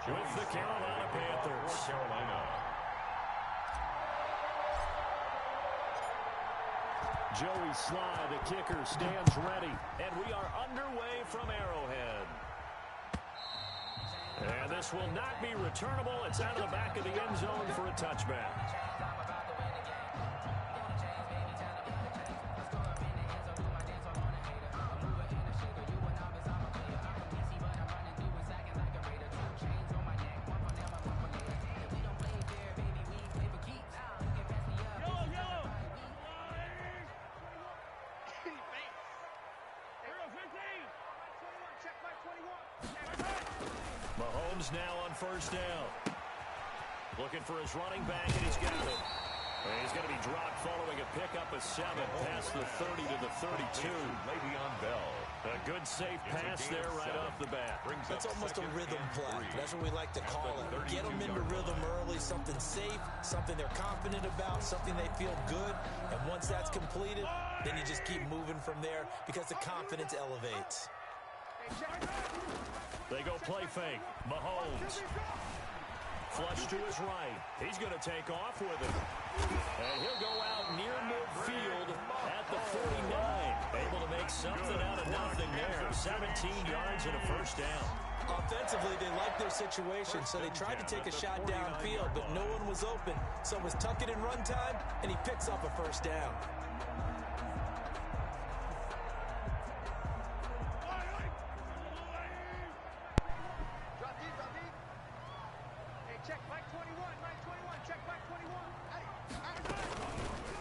with the Carolina Panthers. Carolina. Joey Sly, the kicker, stands ready. And we are underway from Arrowhead. And this will not be returnable. It's out of the back of the end zone for a touchback. Mahomes now on first down. Looking for his running back, and he's got it. And he's going to be dropped following a pickup of 7 past the 30 to the 32. Le'Veon Bell. A good safe pass there right off the bat. That's almost a rhythm play. That's what we like to call it. Get them into rhythm early, something safe, something they're confident about, something they feel good. And once that's completed, then you just keep moving from there because the confidence elevates. They go play fake. Mahomes. Flush to his right. He's going to take off with it. And he'll go out near midfield at the 49. Able to make something out of nothing there. 17 yards and a first down. Offensively, they liked their situation, so they tried to take a shot downfield, but no one was open. So it was tuck it in run time, and he picks up a first down.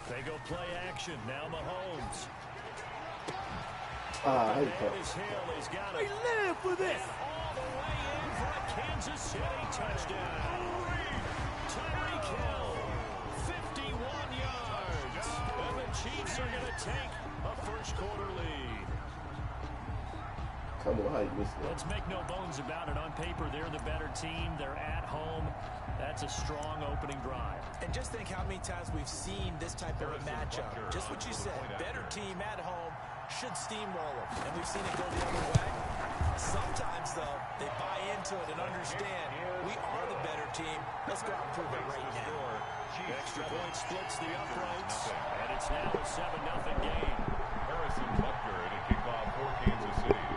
They go play action. Now Mahomes. I hate that. He's got it. We live for this. All the way in for a Kansas City touchdown. Tyreek Hill, 51 yards. And the Chiefs are going to take a first quarter lead. Come on, how you miss that? Let's make no bones about it. On paper, they're the better team. They're at home. That's a strong opening drive. And just think how many times we've seen this type of a matchup. Just what you said, better team at home should steamroll them. And we've seen it go the other way. Sometimes, though, they buy into it and understand we are the better team. Let's go out and prove it right now. Extra point splits the uprights, and it's now a 7-0 game. Harrison Butker to kick off for Kansas City.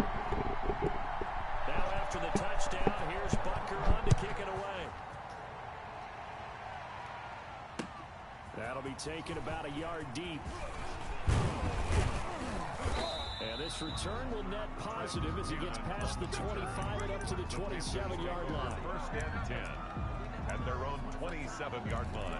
Now after the touchdown, here's Butker on to kick it away. That'll be taken about a yard deep. And this return will net positive as he gets past the 25 and up to the 27-yard line. First and 10 at their own 27-yard line.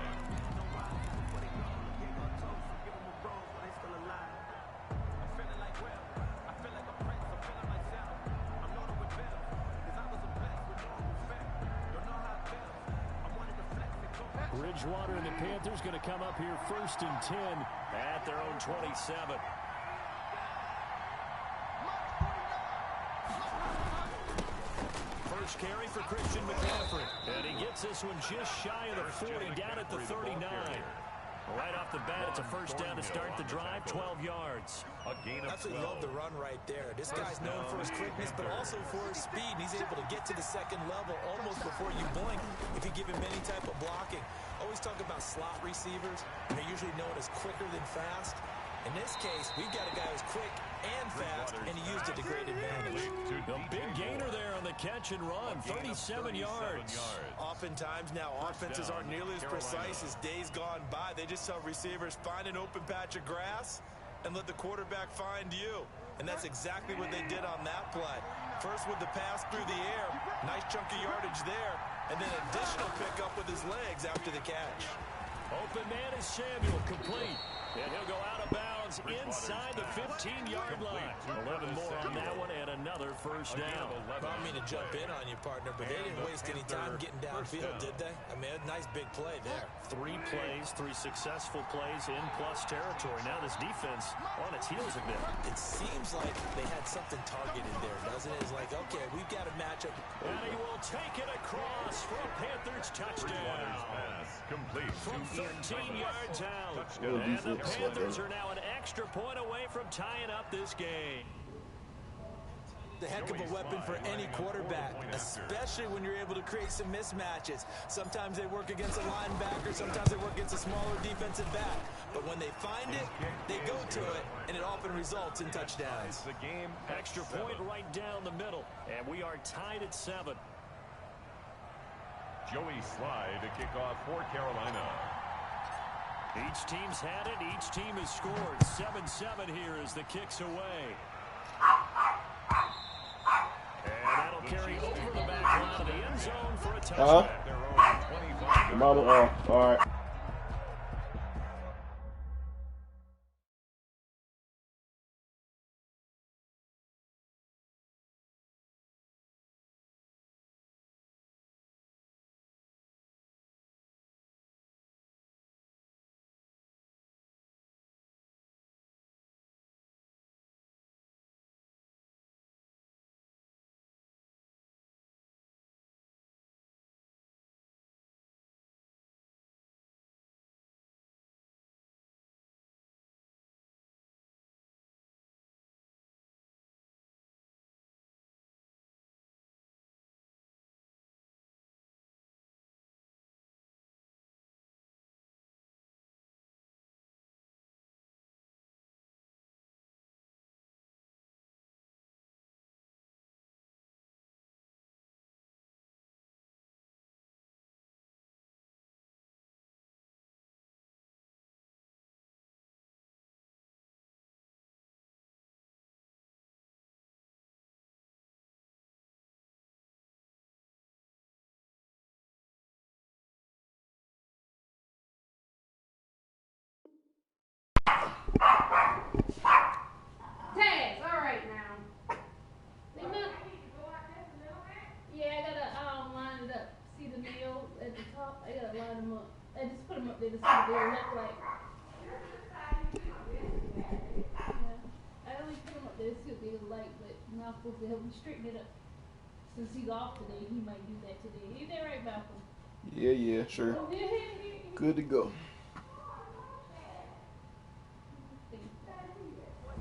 Bridgewater and the Panthers going to come up here first and 10 at their own 27. First carry for Christian McCaffrey. And he gets this one just shy of the 40, down at the 39. Right off the bat, it's a first down to start the drive, 12 yards. Absolutely love the run right there. This guy's known for his quickness, but also for his speed. And he's able to get to the second level almost before you blink if you give him any type of blocking. Always talk about slot receivers. They're usually known as quicker than fast. In this case, we've got a guy who's quick and fast, and he used it to great advantage. A big gainer there on the catch and run, 37 yards. Oftentimes now, offenses aren't nearly as precise as days gone by. They just tell receivers, find an open patch of grass and let the quarterback find you. And that's exactly what they did on that play. First with the pass through the air, nice chunk of yardage there, and then additional pickup with his legs after the catch. Open man is Samuel, complete. And he'll go out of bounds inside the 15-yard line. 11 more on that one and another first down. I don't mean to jump in on you, partner, but they didn't waste any time getting downfield, did they? I mean, a nice big play there. 3 plays, 3 successful plays in plus territory. Now this defense on its heels a bit. It seems like they had something targeted there, doesn't it? It's like, okay, we've got a matchup. And he will take it across for a Panthers touchdown. Complete. From 13 yards out. And the Panthers are now an extra point away from tying up this game. a heck of a weapon for any quarterback, especially when you're able to create some mismatches. Sometimes they work against a linebacker, sometimes they work against a smaller defensive back. But when they find it, they go to it, and it often results in touchdowns. The game extra point right down the middle, and we are tied at 7. Joey Slye to kick off for Carolina. Each team's had it. Each team has scored. 7-7 here as the kick's away. And that'll carry over the back line of the end zone for a touchdown. All right. To help me straighten it up. Since he's off today, he might do that today. Is that right, Malcolm? Yeah, sure. Good to go.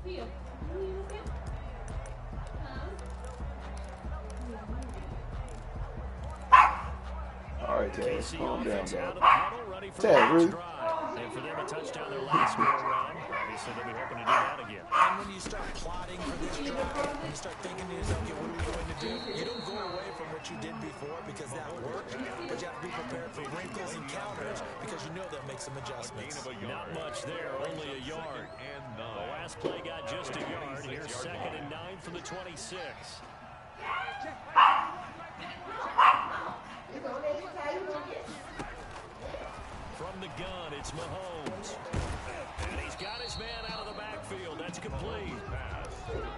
Here. All right, Ted. Calm down, Out of the dog. huddle, ready for Ted, the next really? drive. And for them, a touchdown their last go around. Obviously, they'll be hoping to do that again. And when you start plotting for this drive, when you start thinking to yourself, okay, what are we going to do? You don't go away from what you did before because that worked, but you have to be prepared for wrinkles and counters because you know they'll make some adjustments. Not much there, only a yard. The last play got just a yard. Here's 2nd and 9 from the 26. From the gun, it's Mahomes. And he's got his man out of the backfield. That's complete.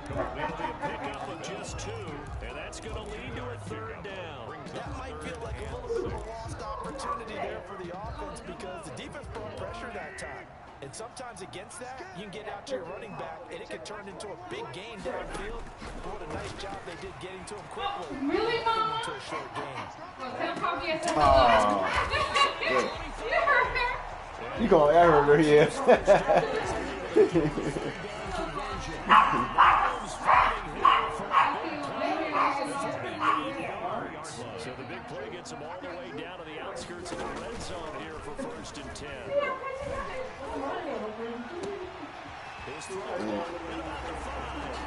That'll be a pickup of just 2, and that's going to lead to a 3rd down. That might feel like a little bit of a lost opportunity there for the offense because the defense brought pressure that time. And sometimes against that, you can get out to your running back, and it can turn into a big gain downfield. But what a nice job they did getting to him quickly. Really, Mom? Into a short game. You going? I heard her. Yeah. So the big play gets him all the way down to the outskirts of the red zone here for 1st and 10. His throw at about the 5.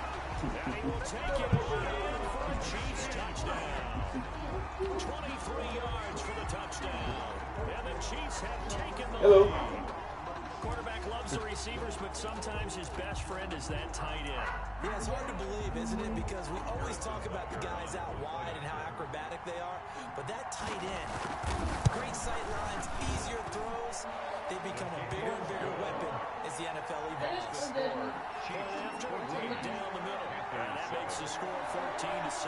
And he will take it away for a Chiefs touchdown. 23 yards for the touchdown. And the Chiefs have taken the lead. Quarterback loves the receivers, but sometimes his best friend is that tight end. Yeah, it's hard to believe, isn't it? Because we always talk about the guys out wide and how acrobatic they are. But that tight end, great sight lines, easier throws, they become a bigger and bigger weapon as the NFL evolves. And after, right down the middle. And that makes the score 14-7.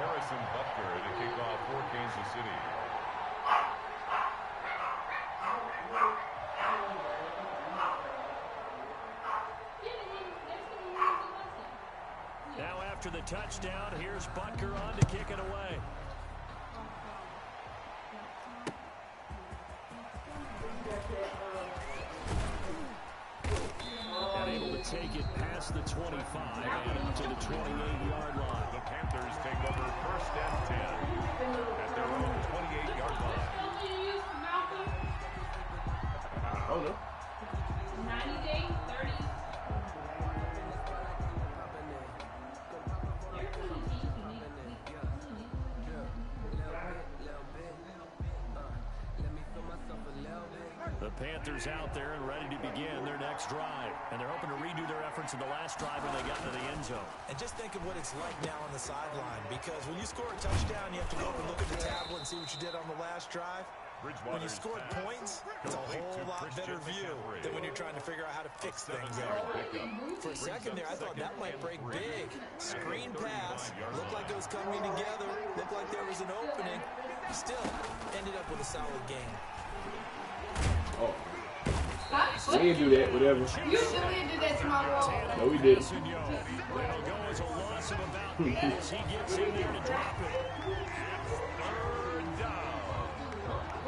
Harrison Butker to kick off for Kansas City. Now after the touchdown, here's Butker on to kick it away. past the 25 and up to the 28-yard line. The Panthers take over 1st and 10 at their own 28-yard line. Oh, no. 90 days, 30. The Panthers out there and ready to begin their next drive. And they're hoping to redo their efforts in the last drive when they got into the end zone. And just think of what it's like now on the sideline, because when you score a touchdown, you have to go up and look at the tablet and see what you did on the last drive. When you scored points, it's a whole lot better view than when you're trying to figure out how to fix things out. For a second there, I thought that might break big. Screen pass, looked like it was coming together, looked like there was an opening. Still, ended up with a solid game. Oh. We didn't do that, whatever. You deleted did that to my wall. No, we didn't. That'll go as a loss of about 8 as he gets in there to drop it. Third down.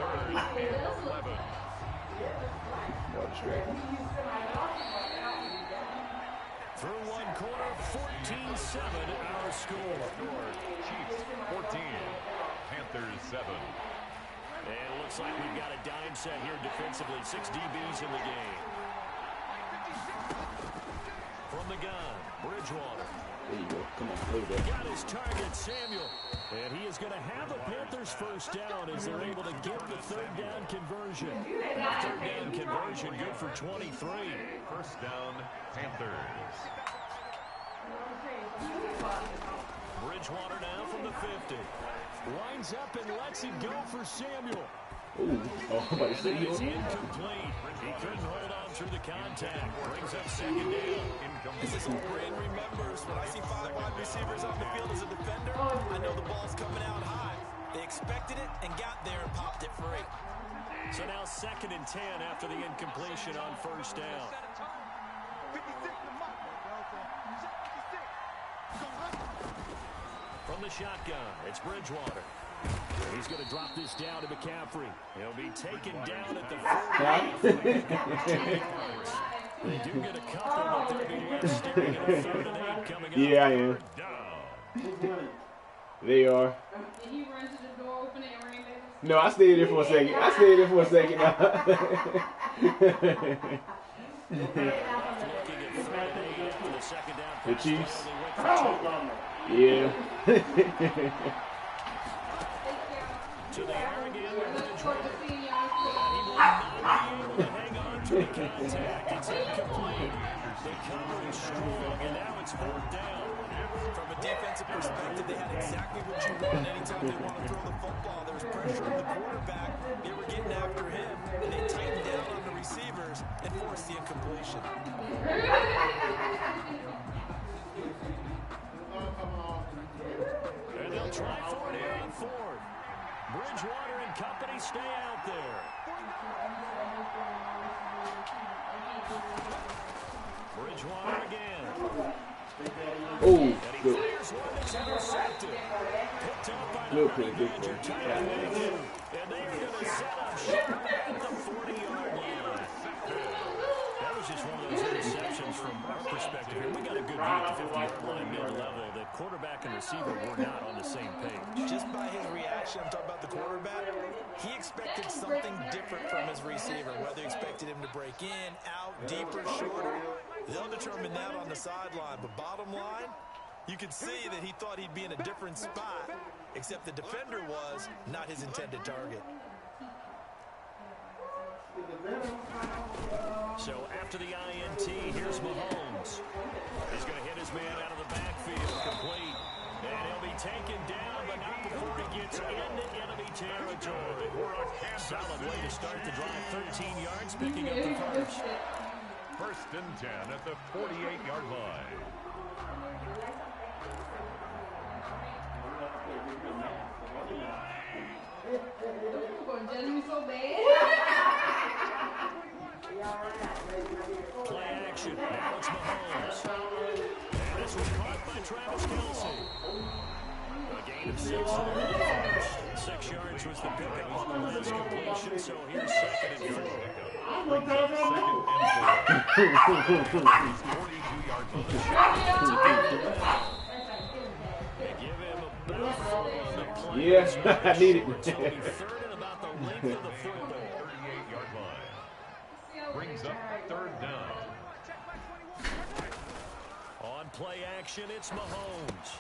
Third and 11. No distraction. Through one quarter, 14-7 our score. Chiefs 14, Panthers 7. And it looks like we've got a dime set here defensively. 6 DBs in the game. From the gun, Bridgewater. There you go. Come on, look at that. Got his target, Samuel. And he is going to have a Panthers first down as they're able to get the third down conversion. That third down conversion good for 23. First down, Panthers. Bridgewater now from the 50. Winds up and lets it go for Samuel. Ooh. Oh, I'm about to say you. It's incomplete. He couldn't hold on through the contact. Brings up second down. This is what brain remembers. When I see 5 wide receivers on the field as a defender, I know the ball's coming out high. They expected it and got there and popped it free. So now 2nd and 10 after the incompletion on first down. From the shotgun, it's Bridgewater. He's going to drop this down to McCaffrey. He'll be taken down at the 40. They do get a couple, but they'll be left staring at a 3rd and 8 coming up. Yeah, I am. They are. Did he run to the door, open it, and ran back? No, I stayed there for a second. I stayed there for a second now. Looking at 3rd and 8 after the second down. The Chiefs. Yeah. To the air again. the He will not be able to hang on to the contact. It's incomplete. The coverage strong, and now it's 4th down. From a defensive perspective, they had exactly what you want. Anytime they want to throw the football, there was pressure on the quarterback. They were getting after him, and they tightened down on the receivers and forced the incompletion. And they'll try for it here on 4th. Bridgewater and company stay out there. Bridgewater again. Oh, And he good. fires one that's intercepted. Picked up by the Good Honey play, good Badger play. tight end. And they are going to set up shop at the 40-yard line. That was just one of those interceptions from our perspective here. We got a good view at the 50-yard line mid-level. The quarterback and receiver were not on the same page. Just by his reaction, I'm talking about the quarterback, he expected something different from his receiver, whether he expected him to break in, out, deeper, shorter. They'll determine that on the sideline. But bottom line, you could see that he thought he'd be in a different spot, except the defender was not his intended target. So after the INT, here's Mahomes. He's going to hit his man out of the backfield, complete. And he'll be taken down, but not before he gets into enemy territory. Solid way to start the drive, 13 yards, picking up the first. 1st and 10 at the 48-yard line. Going to judge me so bad. Play action. Now it's Mahomes. And this was caught by Travis Kelce. A gain of 6 there in the first. 6 yards was the pickup on the last completion, so here's 2nd and 4. Brings up 2nd and 4. 42-yard line. They give him about 4 on the play. Yeah, I need it. So he'll be 3rd and about the length of the football. 38-yard line. Brings up 3rd down. On play action, it's Mahomes.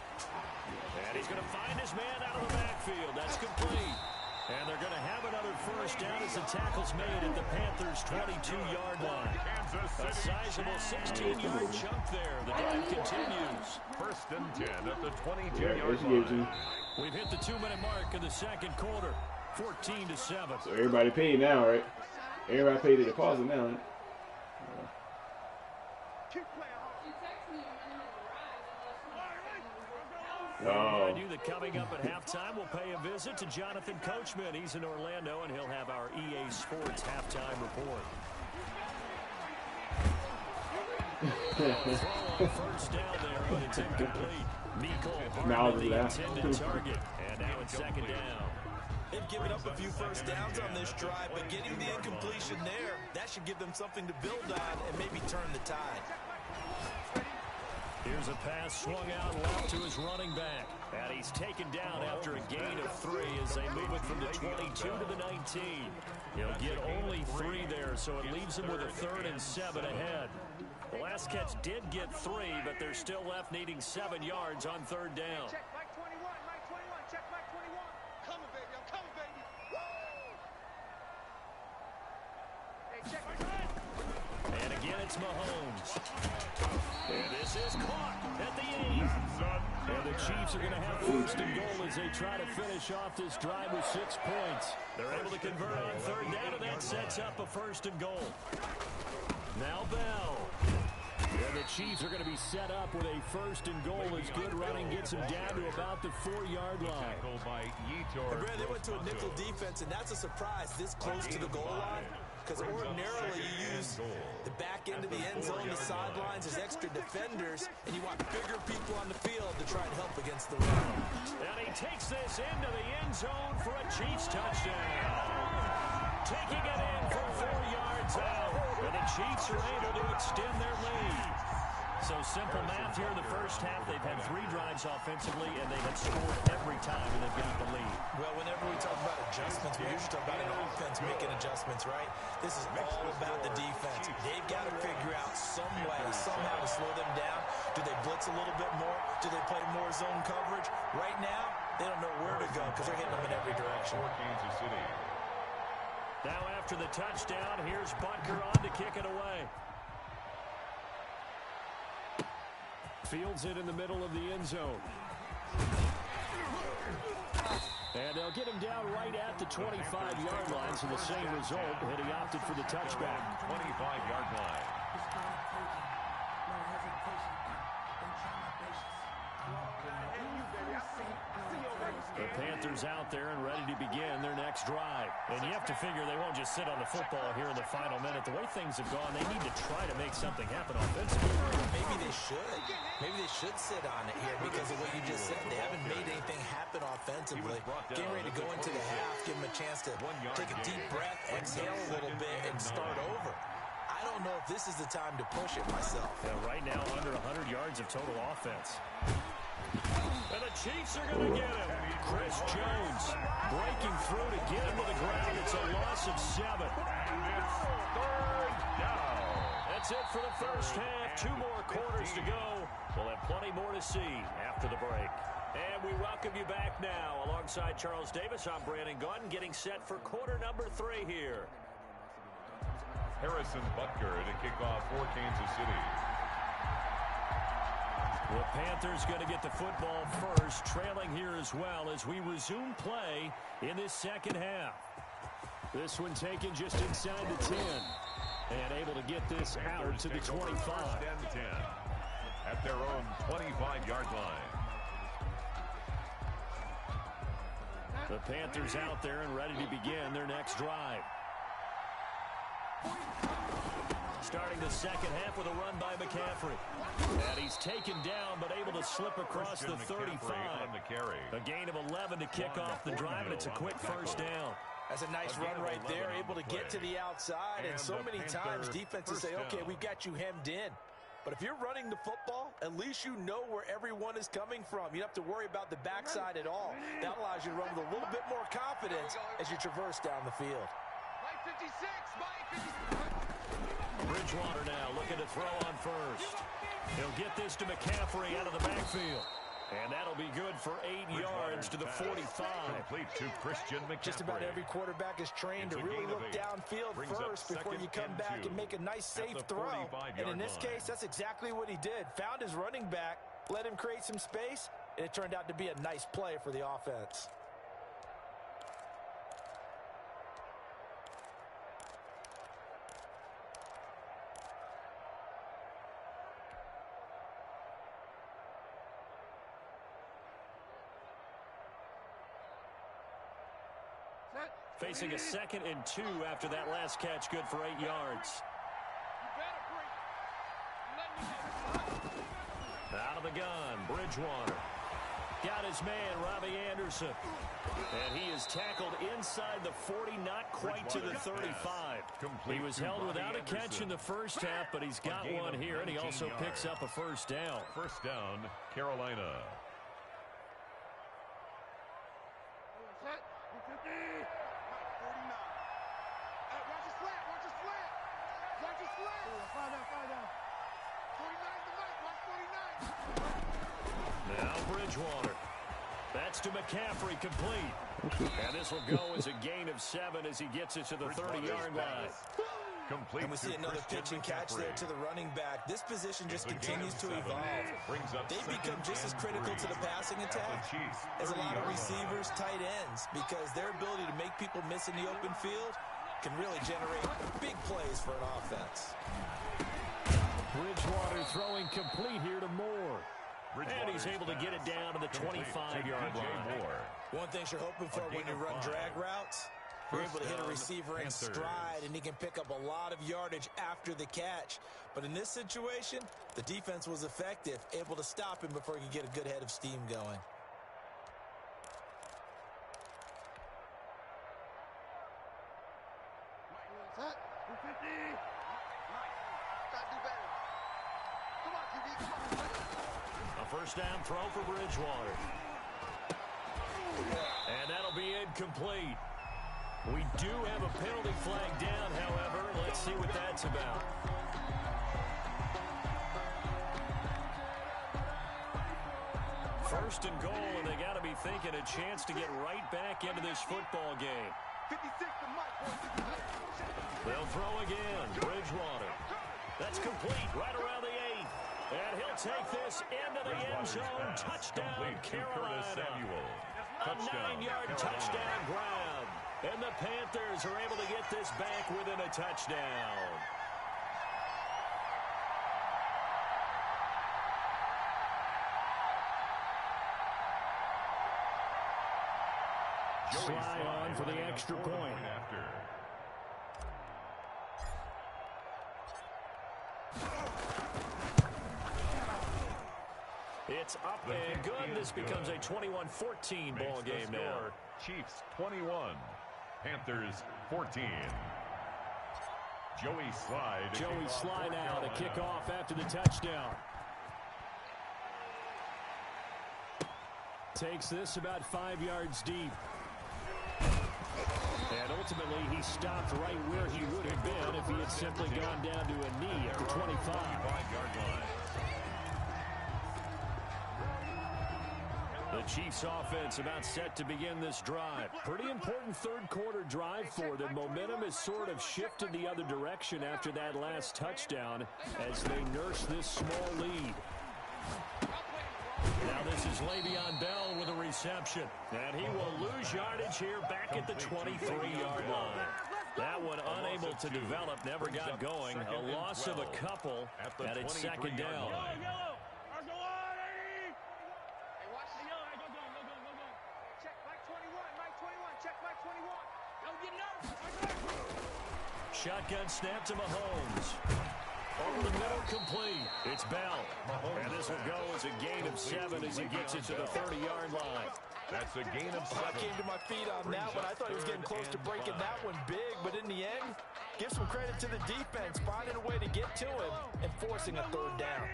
And he's going to find his man out of the backfield. That's complete. And they're going to have another first down as the tackle's made at the Panthers' 22-yard line. A sizable 16-yard chunk there. The drive continues. 1st and 10 at the 22-yard line. We've hit the 2-minute mark in the 2nd quarter. 14-7. So everybody paid now, right? Everybody paid the deposit now, right? Remind you that coming up at halftime, we'll pay a visit to Jonathan Coachman. He's in Orlando, and he'll have our EA Sports halftime report. Throw on first down there, but it's incomplete. Nicole Hardman, the intended target, and now it's 2nd down. They've given up a few first downs on this drive, but getting the incompletion there, that should give them something to build on and maybe turn the tide. Here's a pass swung out left to his running back. And he's taken down after a gain of 3 as they move it from the 22 to the 19. He'll get only 3 there, so it leaves him with a 3rd and 7 ahead. The last catch did get 3, but they're still left needing 7 yards on 3rd down. Check Mike 21, Mike 21, check Mike 21. Coming, baby, I'm coming, baby. Woo! Hey, check Mike 21. And again, it's Mahomes. And this is caught at the 8. And the Chiefs are going to have 1st and goal as they try to finish off this drive with 6 points. They're able to convert on 3rd down, and that sets up a 1st and goal. Now Bell. And the Chiefs are going to be set up with a 1st and goal as good running gets them down to about the 4-yard line. And Brad, they went to a nickel defense, and that's a surprise this close to the goal line. Because ordinarily you use the back end of the end zone, the sidelines as extra defenders, and you want bigger people on the field to try and help against the run. And he takes this into the end zone for a Chiefs touchdown. Taking it in from 4 yards out. And the Chiefs are able to extend their lead. So simple math here in the first half. They've had 3 drives offensively, and they have scored every time, and they've got the lead. Well, whenever we talk about adjustments, we usually talk about an offense making adjustments, right? This is all about the defense. They've got to figure out some way, somehow to slow them down. Do they blitz a little bit more? Do they play more zone coverage? Right now, they don't know where to go because they're hitting them in every direction. Kansas City. Now after the touchdown, here's Butker on to kick it away. Fields it in the middle of the end zone. And they'll get him down right at the 25-yard line, so the same result, and he opted for the touchback. 25-yard line. The Panthers out there and ready to begin their next drive. And you have to figure they won't just sit on the football here in the final minute. The way things have gone, they need to try to make something happen offensively. Maybe they should. Maybe they should sit on it here because of what you just said. They haven't made anything happen offensively. Getting ready to go into the half, give them a chance to take a deep breath, exhale a little bit, and start over. I don't know if this is the time to push it myself. Yeah, right now, under 100 yards of total offense. And the Chiefs are going to get him. Chris Jones breaking through to get him to the ground. It's a loss of 7. It's 3rd down. That's it for the first half. 2 more quarters to go. We'll have plenty more to see after the break. And we welcome you back now. Alongside Charles Davis, I'm Brandon Gautin, getting set for quarter number 3 here. Harrison Butker to kick off for Kansas City. The Panthers going to get the football first, trailing here as well as we resume play in this second half. This one taken just inside the 10 and able to get this out to the 25. 1st and 10 at their own 25-yard line. The Panthers out there and ready to begin their next drive. Starting the second half with a run by McCaffrey. And he's taken down, but able to slip across the 35. On the carry. A gain of 11 to kick off the drive, and it's a quick first down. That's a nice run right there, able to get to the outside. And so many times defenses say, okay, we've got you hemmed in. But if you're running the football, at least you know where everyone is coming from. You don't have to worry about the backside at all. That allows you to run with a little bit more confidence as you traverse down the field. Mike 56, Bridgewater now looking to throw on first. He'll get this to McCaffrey out of the backfield. And that'll be good for 8 yards to the 45. Complete to Christian McCaffrey. Just about every quarterback is trained to really look downfield first before you come back and make a nice safe throw. And in this case, that's exactly what he did. Found his running back, let him create some space, and it turned out to be a nice play for the offense. Facing a 2nd and 2 after that last catch, good for 8 yards. Out of the gun, Bridgewater. Got his man, Robbie Anderson. And he is tackled inside the 40, not quite to the 35. He was held without a catch in the first half, but he's got one here, and he also picks up a first down. First down, Carolina. Now Bridgewater. That's to McCaffrey, complete. And this will go as a gain of 7 as he gets it to the 30-yard line. Complete. And we see another pitch and catch there to the running back. This position just continues to evolve. They become just as critical to the passing attack as a lot of receivers, tight ends, because their ability to make people miss in the open field can really generate big plays for an offense. Bridgewater throwing complete here to Moore. And he's able to get it down to the 25-yard line. One thing you're hoping for when you run drag routes, you're able to hit a receiver in stride, and he can pick up a lot of yardage after the catch. But in this situation, the defense was effective, able to stop him before he could get a good head of steam going. A first down throw for Bridgewater. And that'll be incomplete. We do have a penalty flag down, however. Let's see what that's about. First and goal, and they got to be thinking a chance to get right back into this football game. 56 to Mike. They'll throw again. Bridgewater. That's complete right around the 8. And he'll take this into the end zone. Touchdown, Carolina. A 9-yard touchdown grab. And the Panthers are able to get this back within a touchdown. Sly on for the extra point. It's up and good. This becomes a 21-14 ball game now. Chiefs 21, Panthers 14. Joey Sly now to kick off after the touchdown. Takes this about 5 yards deep. And ultimately, he stopped right where he would have been if he had simply gone down to a knee at the 25-yard line. The Chiefs offense about set to begin this drive. Pretty important third quarter drive for them. Momentum has sort of shifted the other direction after that last touchdown as they nurse this small lead. Now this is Le'Veon Bell with a reception. And he will lose yardage here back at the 23-yard line. That one unable to develop, never got going. A loss of a couple, and it's second down. Shotgun snap to Mahomes. Over the middle, complete. It's Bell. And this will go as a gain of 7 as he gets it to the 30-yard line. That's a gain of 7. I came to my feet on that one. I thought he was getting close to breaking that one big, but in the end, give some credit to the defense, finding a way to get to him and forcing a third down.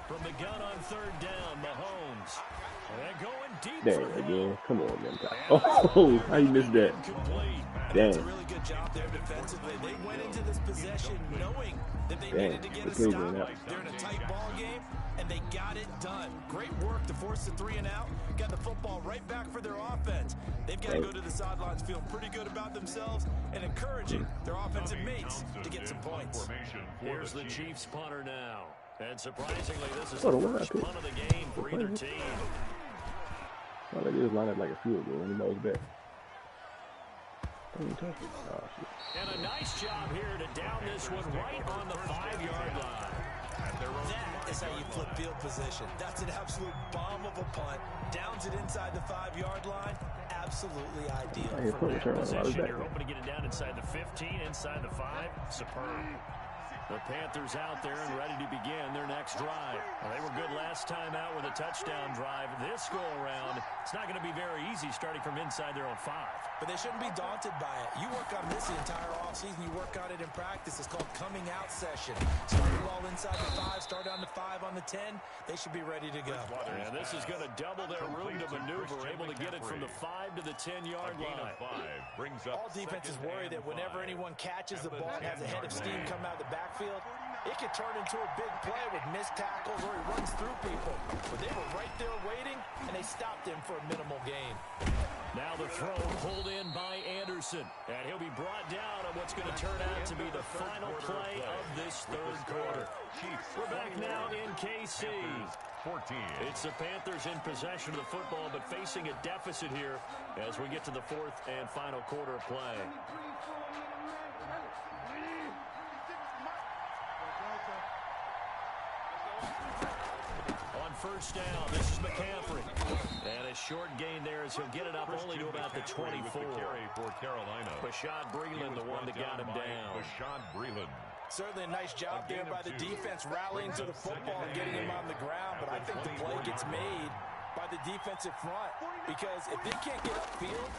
From the gun on third down, Mahomes. And going deep. There again. Come on, man. Oh, how you missed that? That's a really good job there defensively. They went into this possession knowing that they needed to get a stop. They're in a tight ball game, and they got it done. Great work to force the 3 and out. Got the football right back for their offense. They've got to go to the sidelines feeling pretty good about themselves and encouraging their offensive mates to get some points. Here's the Chiefs punter now. And surprisingly, this is the first punt of the game for either team. All they did is line up like a field goal when he knows back. Oh, and a nice job here to down this one right on the 5-yard line. That is how you flip field position. That's an absolute bomb of a punt. Downs it inside the 5-yard line. Absolutely ideal. From that position, you're hoping to get it down inside the 15, inside the 5. Superb. The Panthers out there and ready to begin their next drive. Well, they were good last time out with a touchdown drive. This go-around, it's not going to be very easy starting from inside their own 5. But they shouldn't be daunted by it. You work on this the entire offseason. You work on it in practice. It's called coming out session. Start the ball inside the 5, start on the 5, on the 10. They should be ready to go. And this is going to double their room to maneuver, able to get it from the 5 to the 10-yard line. All defenses worry that whenever anyone catches the ball and has a head of steam come out of the backfield, it could turn into a big play with missed tackles or he runs through people. But they were right there waiting, and they stopped him for a minimal gain. Now the throw pulled in by Anderson. And he'll be brought down on what's going to turn out to be the final play of this third quarter. We're back now in KC. 14. It's the Panthers in possession of the football, but facing a deficit here as we get to the 4th and final quarter of play. On first down, this is McCaffrey. And a short gain there as he'll get it up only to about the 24. Bashad Breeland, the one that got him down. Bashad Breeland. Certainly a nice job there by the defense rallying to the football and getting him on the ground, but I think the play gets made by the defensive front because if they can't get upfield,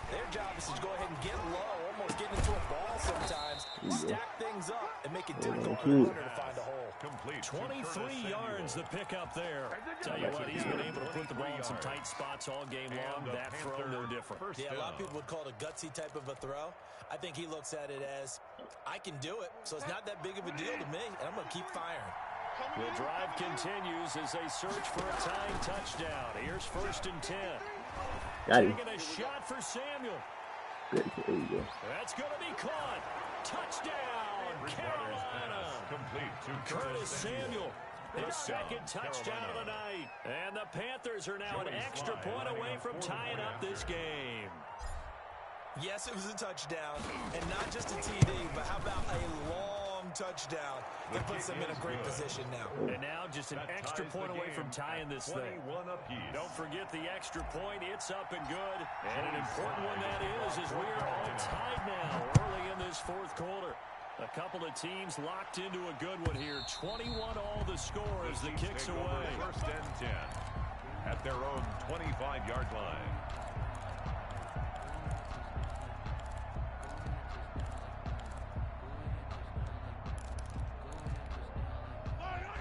their job is to go ahead and get low, almost get into a ball sometimes, stack things up, and make it difficult for the runner to find a hole. 23 yards the pickup there. Tell you what, he's been able to put the ball in some tight spots all game long. That throw, no different. Yeah, a lot of people would call it a gutsy type of a throw. I think he looks at it as, I can do it, so it's not that big of a deal to me, and I'm going to keep firing. The drive continues as they search for a tying touchdown. Here's 1st and 10. Taking a shot for Samuel. There you go. That's going to be caught. Touchdown, Carolina. Curtis Samuel, his 2nd touchdown of the night. And the Panthers are now an extra point away from tying up this game. Yes, it was a touchdown, and not just a TD, but how about a long touchdown that puts them in a great position now. And now just an extra point away from tying this thing. Don't forget the extra point. It's up and good. And an important one that is as we are all tied now early in this 4th quarter. A couple of teams locked into a good one here. 21 all the score as the kicks away. 1st and 10 at their own 25-yard line.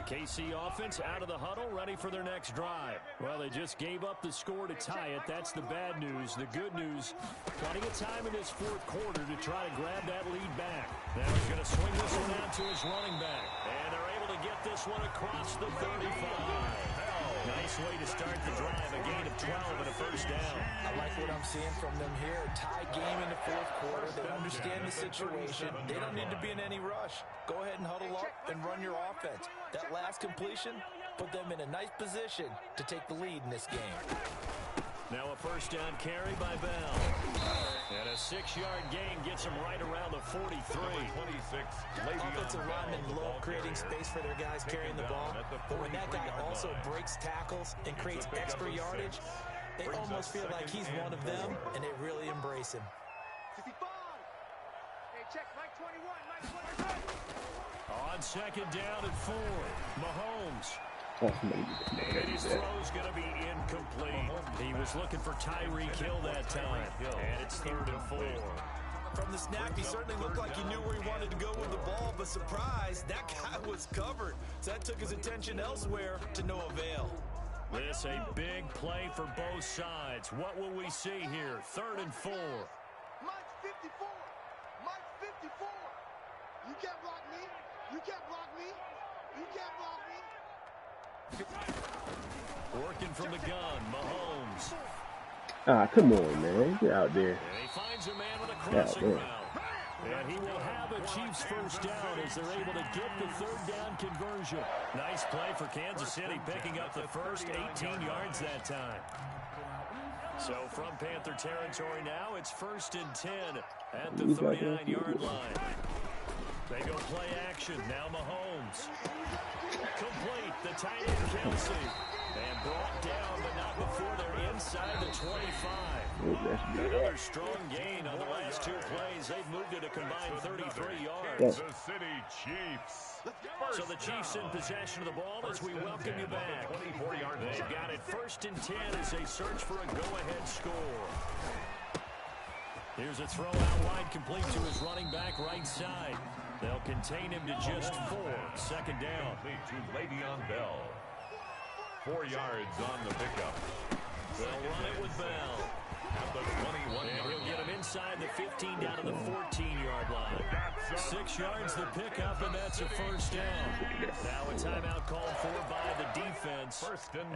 KC offense out of the huddle, ready for their next drive. Well, they just gave up the score to tie it. That's the bad news. The good news, plenty of time in this 4th quarter to try to grab that lead back. Now he's going to swing this one out to his running back. And they're able to get this one across the 35. Nice way to start the drive, a gain of 12 and a 1st down. I like what I'm seeing from them here. A tie game in the 4th quarter. They understand the situation. They don't need to be in any rush. Go ahead and huddle up and run your offense. That last completion put them in a nice position to take the lead in this game. Now a 1st down carry by Bell. And a 6-yard gain gets him right around the 43. Offensive linemen love creating space for their guys carrying the ball. But when that guy also breaks tackles and creates extra yardage, they almost feel like he's one of them, and they really embrace him. Check, Mike 21, Mike 21. On second down and 4, Mahomes. Oh, somebody get this man And his throw's going to be incomplete. He was looking for Tyreek Hill that time. And it's 3rd and 4. From the snap, he certainly looked like he knew where he wanted to go with the ball, but surprise, that guy was covered. So that took his attention elsewhere to no avail. This a big play for both sides. What will we see here? 3rd and 4. Mike 54. Mike 54. You can't block me. You can't block me. You can't block me. Working from the gun, Mahomes. Ah, come on, man. Get out there. And he finds a man with a crossing route. And he will have a Chiefs first down as they're able to get the 3rd down conversion. Nice play for Kansas City, picking up the first 18 yards that time. So from Panther territory now, it's 1st and 10 at the 39-yard line. They go play action. Now Mahomes. Complete. The tight end Kelsey. And brought down, but not before they're inside the 25. Another strong gain on the last 2 plays. They've moved it a combined 33 yards. The City Chiefs. So the Chiefs in possession of the ball as we welcome you back. They've got it 1st and 10 as they search for a go-ahead score. Here's a throw out wide, complete to his running back right side. They'll contain him to just 4. 2nd down. To Le'Veon Bell. 4 yards on the pickup. They'll run it with Bell. At the 21 And he'll get him inside the 15 down to the 14-yard line. 6 yards the pickup, and that's a first down. Now a timeout called for by the defense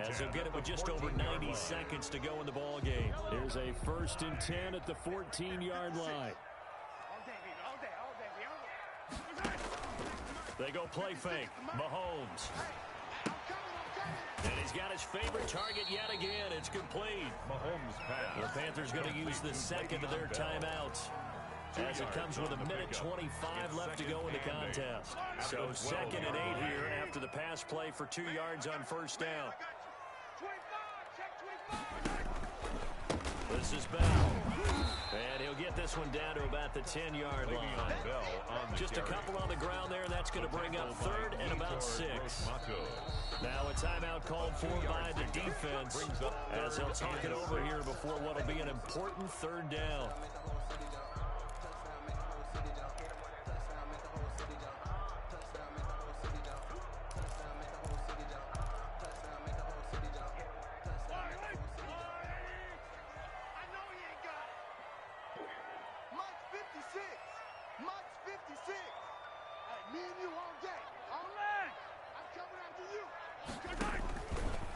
as they'll get it with just over 90 seconds to go in the ball game. Here's a 1st and 10 at the 14-yard line. They go play fake. Mahomes. And he's got his favorite target yet again. It's complete. Mahomes pass. The Panthers going to use the second of their timeouts as it comes with 1:25 left to go in the contest. So 2nd and 8 here after the pass play for 2 yards on first down. This is Bell. And he'll get this one down to about the 10-yard line. Just a couple on the ground there, and that's going to bring up 3rd and about 6. Now a timeout called for by the defense as he'll talk it over here before what will be an important 3rd down.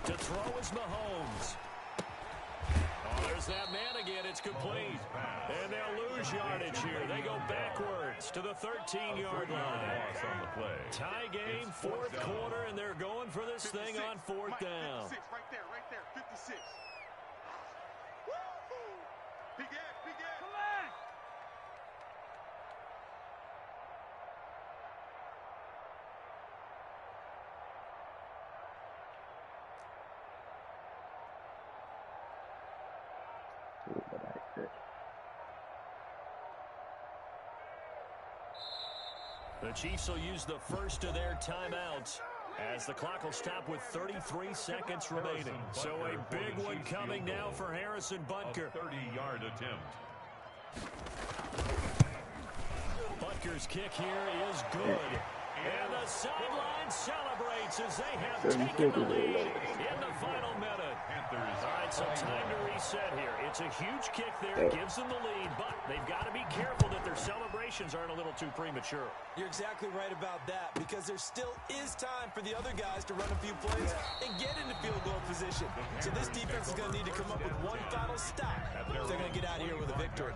To throw is Mahomes. Oh, there's that man again. It's complete. And they'll lose yardage here. They go backwards to the 13-yard line. Tie game, 4th quarter, and they're going for this thing on 4th down. Right there, 56. Big ass, big ass. Collect! The Chiefs will use the first of their timeouts as the clock will stop with 33 seconds remaining. So a big one coming now for Harrison Butker. 30-yard attempt. Butker's kick here is good. And the sideline celebrates as they have taken the lead in the final minute. All right, so time to reset here. It's a huge kick there. It gives them the lead, but they've got to be careful that their celebrations aren't a little too premature. You're exactly right about that because there still is time for the other guys to run a few plays and get into field goal position. So this defense is going to need to come up with one final stop if they're going to get out of here with a victory.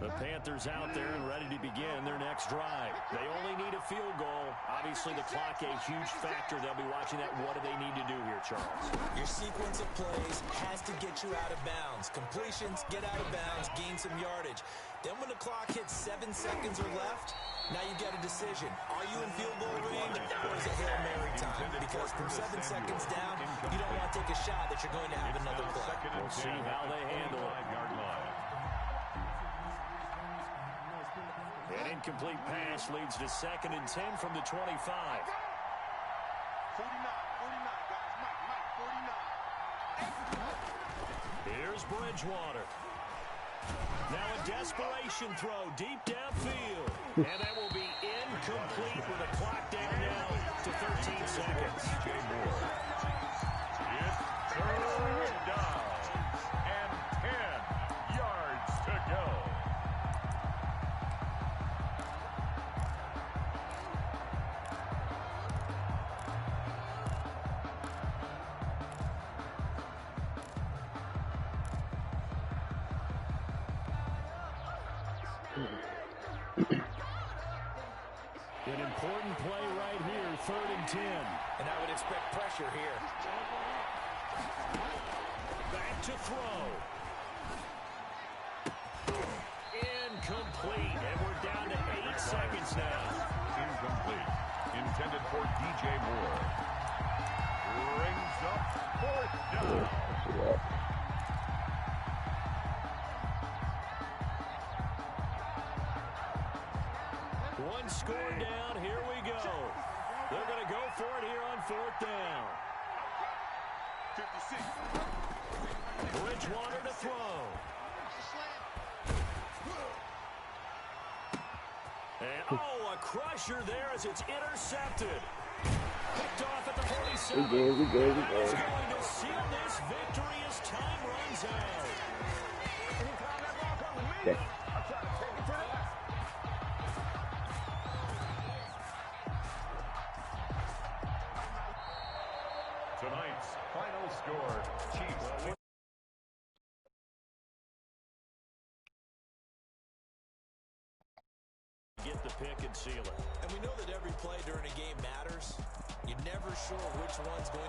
The Panthers out there and ready to begin their next drive. They only need a field goal. Obviously, the clock a huge factor. They'll be watching that. What do they need to do here, Charles? Your sequence of plays has to get you out of bounds. Completions, get out of bounds, gain some yardage. Then when the clock hits 7 seconds or left, Now you've got a decision. Are you in field goal range or is it Hail Mary time? Because from 7 seconds down, you don't want to take a shot that you're going to have another play. We'll see how they handle it. An incomplete pass leads to 2nd and 10 from the 25. 49, guys. Mike, 49. Here's Bridgewater. Now a desperation throw deep downfield. And that will be incomplete with a clock down now to 13 seconds. DJ Moore. It's third down and 10 yards to go. An important play right here, 3rd and 10. And I would expect pressure here. Back to throw. Incomplete, and we're down to 8 seconds now. Incomplete. Intended for DJ Moore. Brings up 4th down. One score down, here we go. They're going to go for it here on 4th down. 56. Bridgewater to throw. And, a crusher there as it's intercepted. Picked off at the 47. We good. He's going to seal this victory as time runs out. Okay. Tonight's final score, Chiefs. Get the pick and seal it. And we know that every play during a game matters. You're never sure which one's going